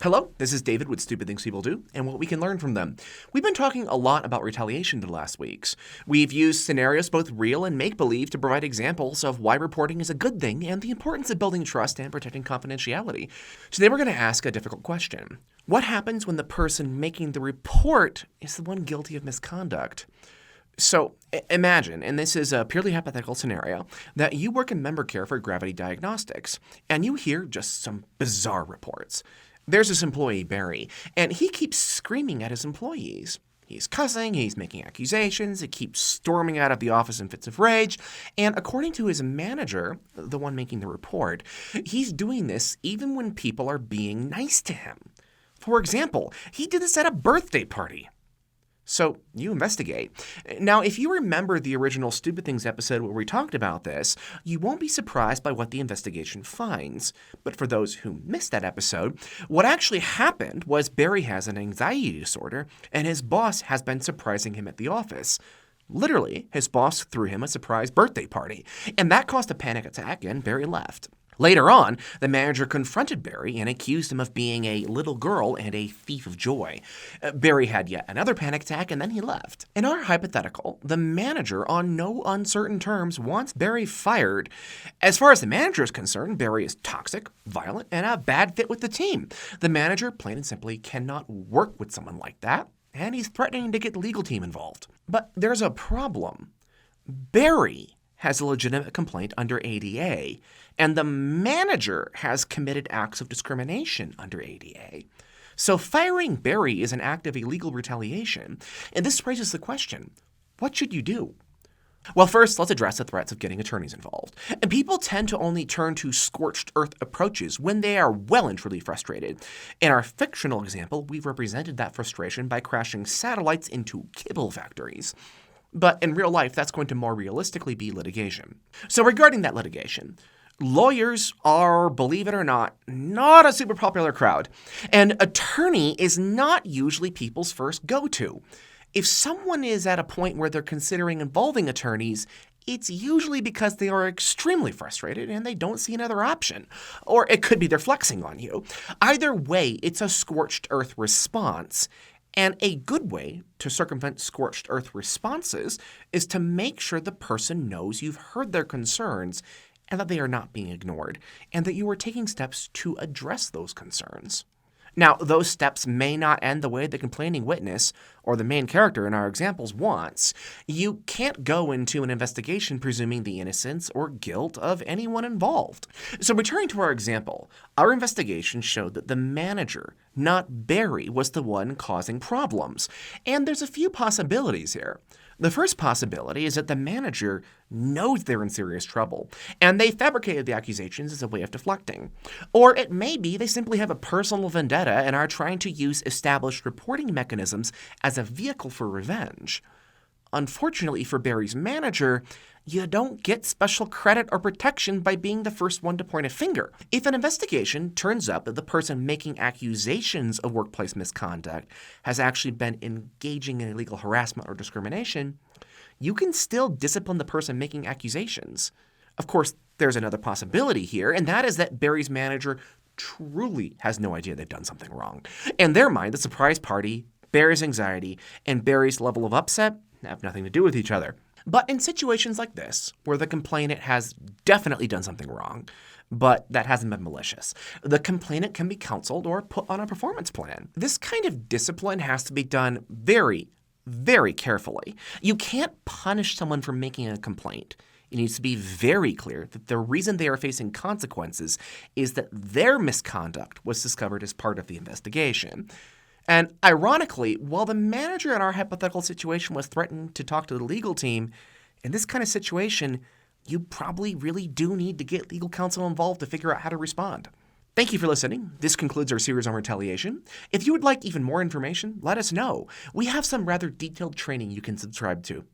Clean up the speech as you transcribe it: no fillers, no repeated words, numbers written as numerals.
Hello, this is David with Stupid Things People Do and what we can learn from them. We've been talking a lot about retaliation the last weeks. We've used scenarios both real and make-believe to provide examples of why reporting is a good thing and the importance of building trust and protecting confidentiality. Today we're going to ask a difficult question. What happens when the person making the report is the one guilty of misconduct? So imagine, and this is a purely hypothetical scenario, that you work in member care for Gravity Diagnostics, and you hear just some bizarre reports. There's this employee, Barry, and he keeps screaming at his employees. He's cussing, he's making accusations, he keeps storming out of the office in fits of rage, and according to his manager, the one making the report, he's doing this even when people are being nice to him. For example, he did this at a birthday party. So you investigate. Now, if you remember the original Stupid Things episode where we talked about this, you won't be surprised by what the investigation finds. But for those who missed that episode, what actually happened was Barry has an anxiety disorder, and his boss has been surprising him at the office. Literally, his boss threw him a surprise birthday party, and that caused a panic attack, and Barry left. Later on, the manager confronted Barry and accused him of being a little girl and a thief of joy. Barry had yet another panic attack, and then he left. In our hypothetical, the manager, on no uncertain terms, wants Barry fired. As far as the manager is concerned, Barry is toxic, violent, and a bad fit with the team. The manager, plain and simply, cannot work with someone like that, and he's threatening to get the legal team involved. But there's a problem. Barry has a legitimate complaint under ADA, and the manager has committed acts of discrimination under ADA. So firing Barry is an act of illegal retaliation, and this raises the question, what should you do? Well, first, let's address the threats of getting attorneys involved. And people tend to only turn to scorched earth approaches when they are well and truly frustrated. In our fictional example, we've represented that frustration by crashing satellites into kibble factories. But in real life, that's going to more realistically be litigation. So regarding that litigation, lawyers are, believe it or not a super popular crowd. An attorney is not usually people's first go-to. If someone is at a point where they're considering involving attorneys, it's usually because they are extremely frustrated and they don't see another option. Or it could be they're flexing on you. Either way, it's a scorched earth response. And a good way to circumvent scorched earth responses is to make sure the person knows you've heard their concerns and that they are not being ignored, and that you are taking steps to address those concerns. Now, those steps may not end the way the complaining witness or the main character in our examples wants. You can't go into an investigation presuming the innocence or guilt of anyone involved. So returning to our example, our investigation showed that the manager, not Barry, was the one causing problems. And there's a few possibilities here. The first possibility is that the manager knows they're in serious trouble, and they fabricated the accusations as a way of deflecting. Or it may be they simply have a personal vendetta and are trying to use established reporting mechanisms as a vehicle for revenge. Unfortunately for Barry's manager, you don't get special credit or protection by being the first one to point a finger. If an investigation turns up that the person making accusations of workplace misconduct has actually been engaging in illegal harassment or discrimination, you can still discipline the person making accusations. Of course, there's another possibility here, and that is that Barry's manager truly has no idea they've done something wrong. In their mind, the surprise party, Barry's anxiety, and Barry's level of upset have nothing to do with each other. But in situations like this, where the complainant has definitely done something wrong, but that hasn't been malicious, the complainant can be counseled or put on a performance plan. This kind of discipline has to be done very, very carefully. You can't punish someone for making a complaint. It needs to be very clear that the reason they are facing consequences is that their misconduct was discovered as part of the investigation. And ironically, while the manager in our hypothetical situation was threatened to talk to the legal team, in this kind of situation, you probably really do need to get legal counsel involved to figure out how to respond. Thank you for listening. This concludes our series on retaliation. If you would like even more information, let us know. We have some rather detailed training you can subscribe to.